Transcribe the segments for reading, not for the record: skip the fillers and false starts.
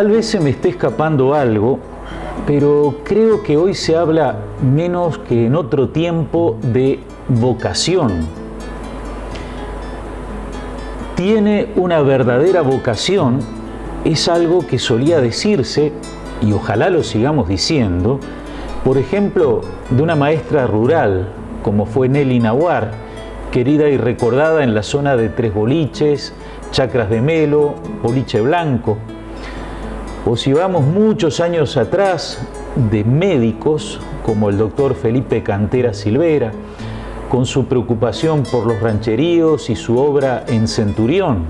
Tal vez se me esté escapando algo, pero creo que hoy se habla menos que en otro tiempo de vocación. Tiene una verdadera vocación es algo que solía decirse, y ojalá lo sigamos diciendo, por ejemplo, de una maestra rural, como fue Nelly Nahuar, querida y recordada en la zona de Tres Boliches, Chacras de Melo, Boliche Blanco. O si vamos muchos años atrás, de médicos como el doctor Felipe Cantera Silvera, con su preocupación por los rancheríos y su obra en Centurión.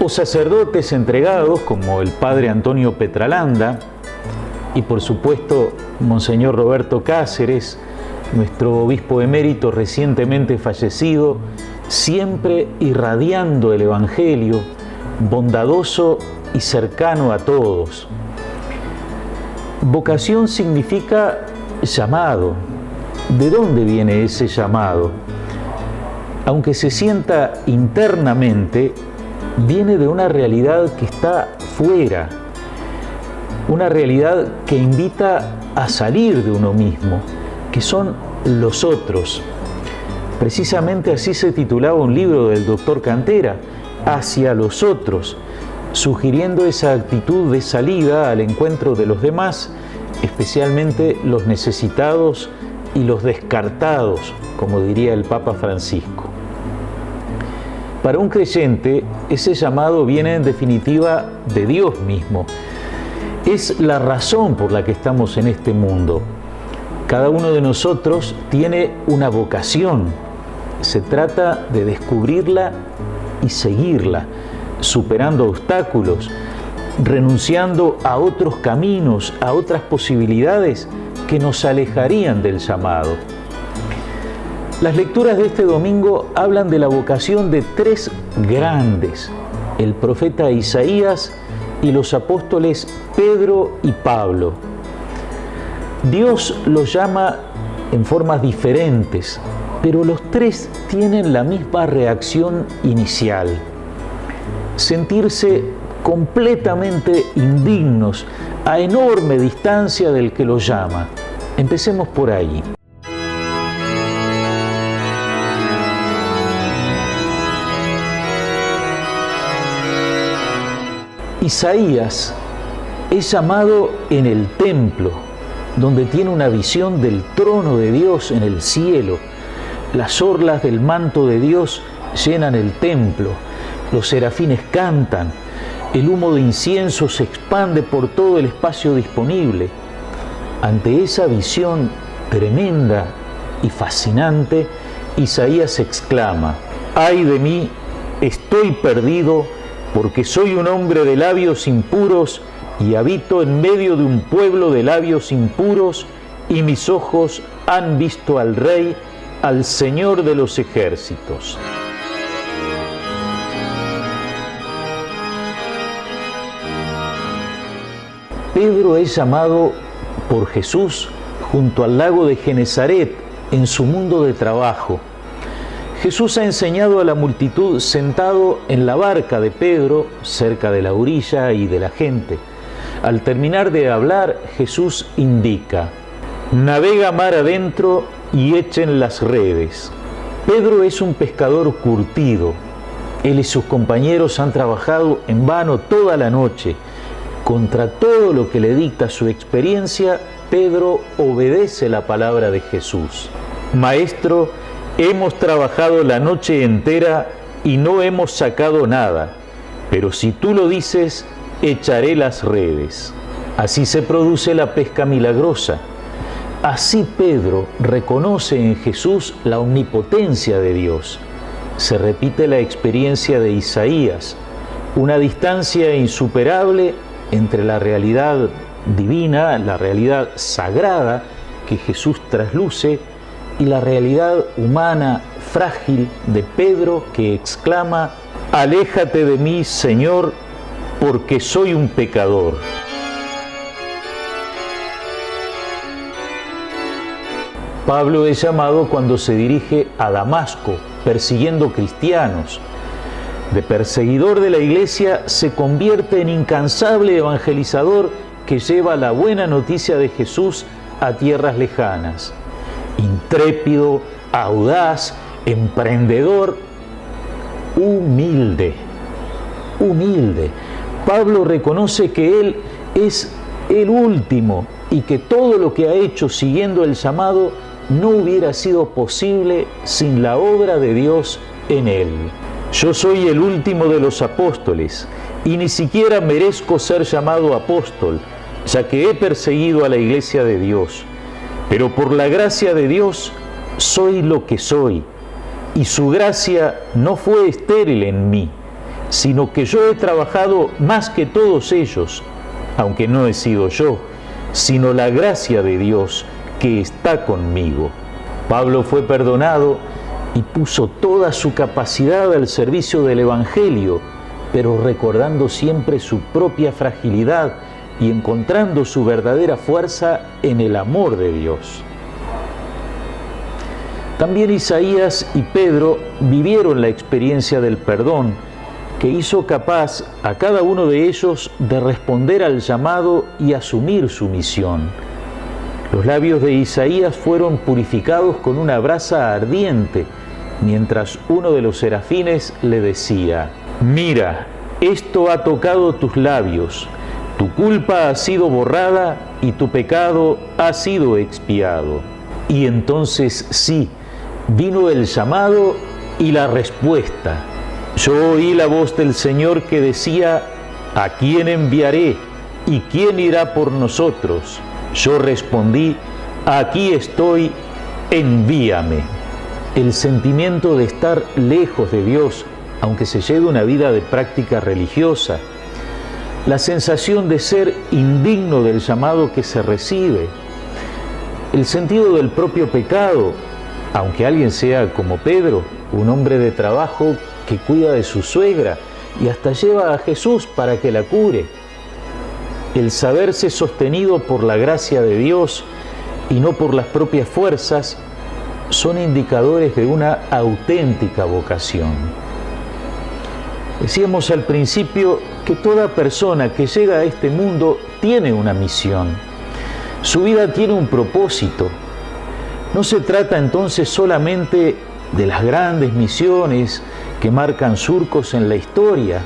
O sacerdotes entregados como el padre Antonio Petralanda y por supuesto Monseñor Roberto Cáceres, nuestro obispo emérito recientemente fallecido, siempre irradiando el Evangelio, bondadoso y cercano a todos. Vocación significa llamado. ¿De dónde viene ese llamado? Aunque se sienta internamente, viene de una realidad que está fuera, una realidad que invita a salir de uno mismo, que son los otros. Precisamente así se titulaba un libro del doctor Cantera, Hacia los otros, sugiriendo esa actitud de salida al encuentro de los demás, especialmente los necesitados y los descartados, como diría el Papa Francisco. Para un creyente, ese llamado viene en definitiva de Dios mismo. Es la razón por la que estamos en este mundo. Cada uno de nosotros tiene una vocación. Se trata de descubrirla y seguirla, superando obstáculos, renunciando a otros caminos, a otras posibilidades que nos alejarían del llamado. Las lecturas de este domingo hablan de la vocación de tres grandes, el profeta Isaías y los apóstoles Pedro y Pablo. Dios los llama en formas diferentes, pero los tres tienen la misma reacción inicial: sentirse completamente indignos, a enorme distancia del que los llama. Empecemos por ahí. Isaías es llamado en el templo, donde tiene una visión del trono de Dios en el cielo. Las orlas del manto de Dios llenan el templo, los serafines cantan, el humo de incienso se expande por todo el espacio disponible. Ante esa visión tremenda y fascinante, Isaías exclama: «¡Ay de mí! Estoy perdido, porque soy un hombre de labios impuros y habito en medio de un pueblo de labios impuros, y mis ojos han visto al Rey, al Señor de los ejércitos». Pedro es llamado por Jesús junto al lago de Genezaret en su mundo de trabajo. Jesús ha enseñado a la multitud sentado en la barca de Pedro, cerca de la orilla y de la gente. Al terminar de hablar, Jesús indica: «Navega mar adentro y echen las redes». Pedro es un pescador curtido. Él y sus compañeros han trabajado en vano toda la noche. Contra todo lo que le dicta su experiencia, Pedro obedece la palabra de Jesús. «Maestro, hemos trabajado la noche entera y no hemos sacado nada, pero si tú lo dices, echaré las redes». Así se produce la pesca milagrosa. Así Pedro reconoce en Jesús la omnipotencia de Dios. Se repite la experiencia de Isaías, una distancia insuperable entre la realidad divina, la realidad sagrada que Jesús trasluce, y la realidad humana frágil de Pedro, que exclama: «Aléjate de mí, Señor, porque soy un pecador». Pablo es llamado cuando se dirige a Damasco, persiguiendo cristianos. De perseguidor de la iglesia se convierte en incansable evangelizador que lleva la buena noticia de Jesús a tierras lejanas. Intrépido, audaz, emprendedor, humilde. Pablo reconoce que él es el último y que todo lo que ha hecho siguiendo el llamado no hubiera sido posible sin la obra de Dios en él. Yo soy el último de los apóstoles y ni siquiera merezco ser llamado apóstol, ya que he perseguido a la iglesia de Dios. Pero por la gracia de Dios soy lo que soy, y su gracia no fue estéril en mí, sino que yo he trabajado más que todos ellos, aunque no he sido yo, sino la gracia de Dios que está conmigo. Pablo fue perdonado y puso toda su capacidad al servicio del Evangelio, pero recordando siempre su propia fragilidad y encontrando su verdadera fuerza en el amor de Dios. También Isaías y Pedro vivieron la experiencia del perdón, que hizo capaz a cada uno de ellos de responder al llamado y asumir su misión. Los labios de Isaías fueron purificados con una brasa ardiente, mientras uno de los serafines le decía: «Mira, esto ha tocado tus labios, tu culpa ha sido borrada y tu pecado ha sido expiado». Y entonces sí, vino el llamado y la respuesta. Yo oí la voz del Señor que decía: ¿a quién enviaré? ¿Y quién irá por nosotros? Yo respondí: aquí estoy, envíame. El sentimiento de estar lejos de Dios, aunque se lleve una vida de práctica religiosa, la sensación de ser indigno del llamado que se recibe, el sentido del propio pecado, aunque alguien sea como Pedro, un hombre de trabajo que cuida de su suegra y hasta lleva a Jesús para que la cure, el saberse sostenido por la gracia de Dios y no por las propias fuerzas, son indicadores de una auténtica vocación. Decíamos al principio que toda persona que llega a este mundo tiene una misión. Su vida tiene un propósito. No se trata entonces solamente de las grandes misiones que marcan surcos en la historia.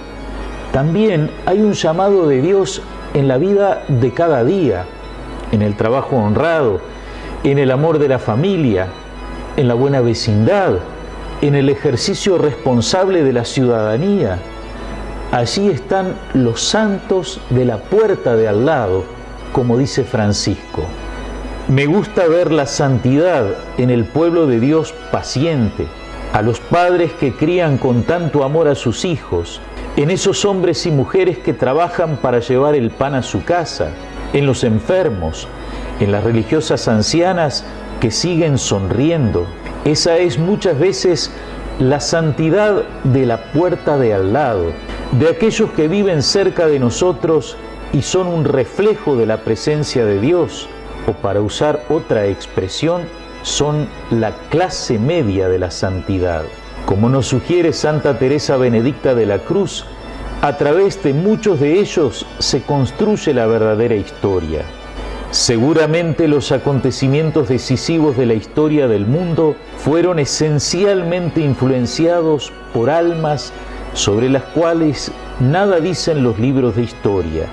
También hay un llamado de Dios en la vida de cada día, en el trabajo honrado, en el amor de la familia, en la buena vecindad, en el ejercicio responsable de la ciudadanía. Allí están los santos de la puerta de al lado, como dice Francisco. Me gusta ver la santidad en el pueblo de Dios paciente, a los padres que crían con tanto amor a sus hijos, en esos hombres y mujeres que trabajan para llevar el pan a su casa, en los enfermos, en las religiosas ancianas que siguen sonriendo. Esa es muchas veces la santidad de la puerta de al lado, de aquellos que viven cerca de nosotros y son un reflejo de la presencia de Dios, o para usar otra expresión, son la clase media de la santidad. Como nos sugiere Santa Teresa Benedicta de la Cruz, a través de muchos de ellos se construye la verdadera historia. Seguramente los acontecimientos decisivos de la historia del mundo fueron esencialmente influenciados por almas sobre las cuales nada dicen los libros de historia.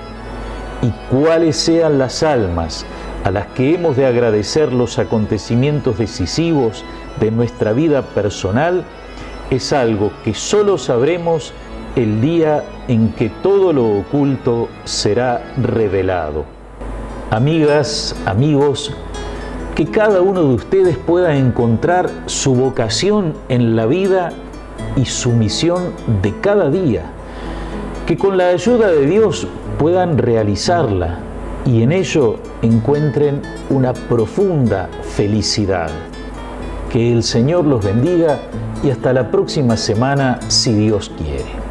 Y cuáles sean las almas a las que hemos de agradecer los acontecimientos decisivos de nuestra vida personal, es algo que solo sabremos el día en que todo lo oculto será revelado. Amigas, amigos, que cada uno de ustedes pueda encontrar su vocación en la vida y su misión de cada día, que con la ayuda de Dios puedan realizarla y en ello encuentren una profunda felicidad. Que el Señor los bendiga y hasta la próxima semana, si Dios quiere.